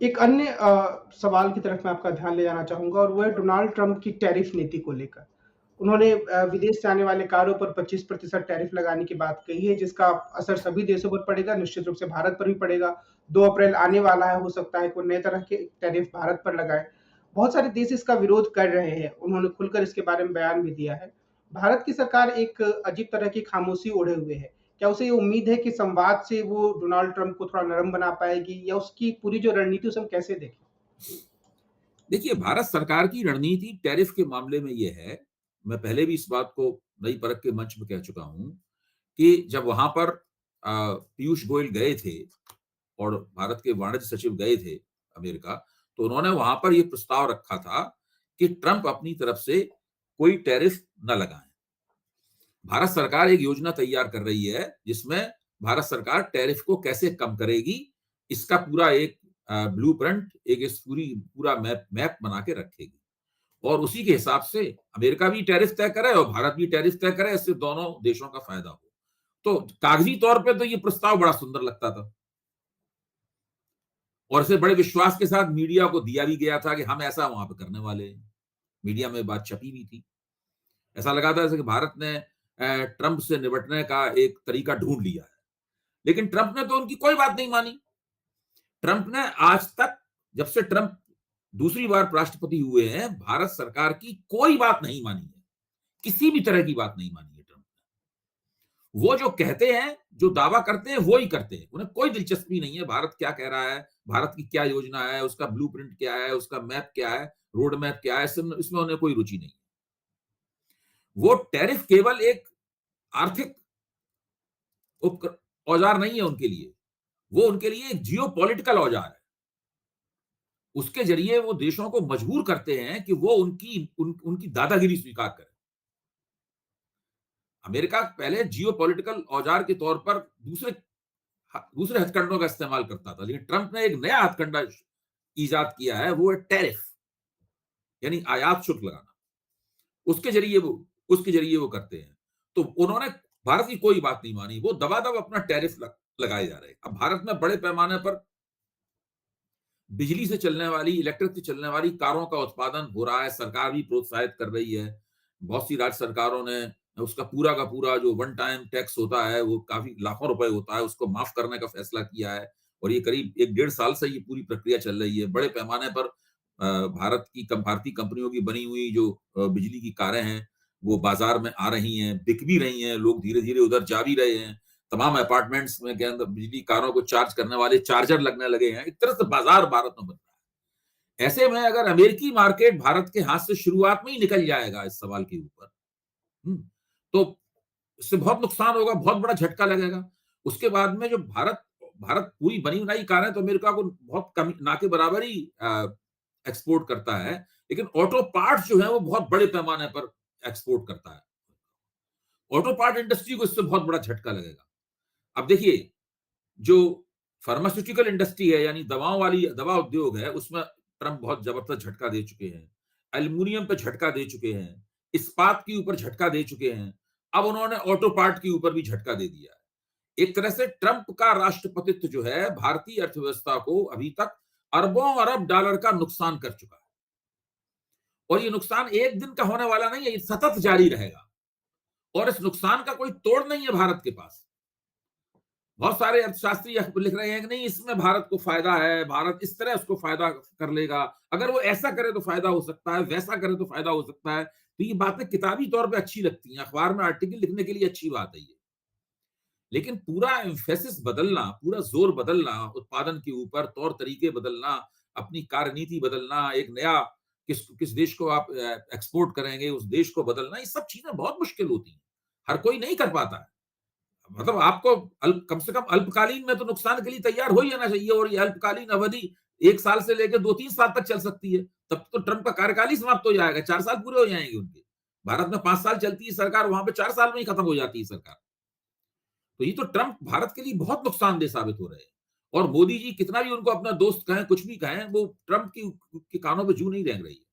एक अन्य सवाल की तरफ मैं आपका ध्यान ले जाना चाहूँगा और वो है डोनाल्ड ट्रम्प की टैरिफ नीति को लेकर। उन्होंने विदेश से आने वाले कारों पर 25% टैरिफ लगाने की बात कही है, जिसका असर सभी देशों पर पड़ेगा, निश्चित रूप से भारत पर भी पड़ेगा। 2 अप्रैल आने वाला है, हो सकता है कोई नए तरह के टैरिफ भारत पर लगाए। बहुत सारे देश इसका विरोध कर रहे हैं, उन्होंने खुलकर इसके बारे में बयान भी दिया है। भारत की सरकार एक अजीब तरह की खामोशी ओढ़े हुए है। क्या उसे ये उम्मीद है कि संवाद से वो डोनाल्ड ट्रम्प को थोड़ा नरम बना पाएगी या उसकी पूरी जो रणनीति उसे हम कैसे देखें? देखिए, भारत सरकार की रणनीति टैरिफ के मामले में ये है, मैं पहले भी इस बात को नई परख के मंच पे कह चुका हूँ कि जब वहाँ पर पीयूष गोयल गए थे और भारत के वाणिज्य सचिव गए थे अमेरिका, तो उन्होंने वहाँ पर ये प्रस्ताव रखा था कि ट्रम्प अपनी तरफ से कोई टैरिफ न लगाएँ। भारत सरकार एक योजना तैयार कर रही है, जिसमें भारत सरकार टैरिफ को कैसे कम करेगी, इसका पूरा एक ब्लूप्रिंट, एक इस पूरा मैप मैप बना के रखेगी और उसी के हिसाब से अमेरिका भी टैरिफ तय करे और भारत भी टैरिफ तय करे, इससे दोनों देशों का फायदा हो। तो कागजी तौर पे तो ये प्रस्ताव बड़ा सुंदर लगता था और इसे बड़े विश्वास के साथ मीडिया को दिया भी गया था कि हम ऐसा वहां पे करने वाले हैं। मीडिया में बात छपी भी थी। ऐसा लगा था जैसे कि भारत ने ट्रंप से निपटने का एक तरीका ढूंढ लिया है। लेकिन ट्रंप ने तो उनकी कोई बात नहीं मानी। ट्रंप ने आज तक, जब से ट्रंप दूसरी बार राष्ट्रपति हुए हैं, भारत सरकार की कोई बात नहीं मानी है। किसी भी तरह की बात नहीं मानी है ट्रंप ने। वो जो कहते हैं, जो दावा करते हैं, वो ही करते हैं। उन्हें कोई दिलचस्पी नहीं है भारत क्या कह रहा है, भारत की क्या योजना है, उसका ब्लूप्रिंट क्या है, उसका मैप क्या है, रोड मैप क्या है, इसमें उन्हें कोई रुचि नहीं है। वो टैरिफ केवल एक आर्थिक औजार नहीं है उनके लिए, वो उनके लिए एक जियो पॉलिटिकल औजार है। उसके जरिए वो देशों को मजबूर करते हैं कि वो उनकी दादागिरी स्वीकार करें। अमेरिका पहले जियो पॉलिटिकल औजार के तौर पर दूसरे हथकंडों का इस्तेमाल करता था, लेकिन ट्रंप ने एक नया हथकंडा इजाद किया है, वो है टैरिफ, यानी आयात शुल्क लगाना। उसके जरिए वो उसके जरिए वो करते हैं। तो उन्होंने भारत की कोई बात नहीं मानी, वो दबादब अपना टैरिफ लगाए जा रहे हैं। अब भारत में बड़े पैमाने पर बिजली से चलने वाली, इलेक्ट्रिक से चलने वाली कारों का उत्पादन हो रहा है, सरकार भी प्रोत्साहित कर रही है। बहुत सी राज्य सरकारों ने उसका पूरा का पूरा जो वन टाइम टैक्स होता है, वो काफ़ी लाखों रुपए होता है, उसको माफ़ करने का फैसला किया है और ये करीब 1 डेढ़ साल से ये पूरी प्रक्रिया चल रही है। बड़े पैमाने पर भारतीय कंपनियों की बनी हुई जो बिजली की कारें हैं, वो बाज़ार में आ रही हैं, बिक भी रही हैं, लोग धीरे-धीरे उधर जा भी रहे हैं। तमाम अपार्टमेंट्स में के अंदर बिजली कारों को चार्ज करने वाले चार्जर लगने लगे हैं। एक तरह से बाजार भारत में बन रहा है। ऐसे में अगर अमेरिकी मार्केट भारत के हाथ से शुरुआत में ही निकल जाएगा इस सवाल के ऊपर, हुँ, तो इससे बहुत नुकसान होगा, बहुत बड़ा झटका लगेगा। उसके बाद में जो भारत भारत पूरी बनी-बनाई कारें तो अमेरिका को बहुत कम, ना के बराबर ही एक्सपोर्ट करता है, लेकिन ऑटो पार्ट्स जो हैं वो बहुत बड़े पैमाने पर एक्सपोर्ट करता है। ऑटो पार्ट इंडस्ट्री को इससे बहुत बड़ा झटका लगेगा। अब देखिए, जो फार्मास्यूटिकल इंडस्ट्री है, यानी दवा उद्योग है, उसमें ट्रंप बहुत जबरदस्त झटका दे चुके हैं। एल्यूमीनियम पे झटका दे चुके हैं, इस्पात के ऊपर झटका दे चुके हैं। अब उन्होंने ऑटो पार्ट के ऊपर भी झटका दे दिया है। एक तरह से ट्रंप का राष्ट्रपतित्व जो है, भारतीय अर्थव्यवस्था को अभी तक अरबों अरब डॉलर का नुकसान कर चुका है और ये नुकसान एक दिन का होने वाला नहीं है, ये सतत जारी रहेगा और इस नुकसान का कोई तोड़ नहीं है भारत के पास। बहुत सारे अर्थशास्त्री लिख रहे हैं कि नहीं, इसमें भारत को फायदा है, भारत इस तरह उसको फायदा कर लेगा, अगर वो ऐसा करे तो फायदा हो सकता है, वैसा करे तो फायदा हो सकता है। तो ये बातें किताबी तौर पे अच्छी लगती हैं, अखबार में आर्टिकल लिखने के लिए अच्छी बात है ये, लेकिन पूरा एम्फेसिस बदलना, पूरा जोर बदलना, उत्पादन के ऊपर तौर तरीके बदलना, अपनी कार्यनीति बदलना, एक नया किस किस देश को आप एक्सपोर्ट करेंगे, उस देश को बदलना, ये सब चीजें बहुत मुश्किल होती हैं, हर कोई नहीं कर पाता है। मतलब आपको कम से कम अल्पकालीन में तो नुकसान के लिए तैयार हो ही जाना चाहिए और ये अल्पकालीन अवधि 1 साल से लेकर 2-3 साल तक चल सकती है। तब तो ट्रंप का कार्यकाल ही समाप्त हो जाएगा, 4 साल पूरे हो जाएंगे उनके। भारत में 5 साल चलती है सरकार, वहां पे 4 साल में ही खत्म हो जाती है सरकार। तो ये तो ट्रंप भारत के लिए बहुत नुकसानदेह साबित हो रहे हैं और मोदी जी कितना भी उनको अपना दोस्त कहें, कुछ भी कहें, वो ट्रंप की के कानों पे जू नहीं रेंग रही है।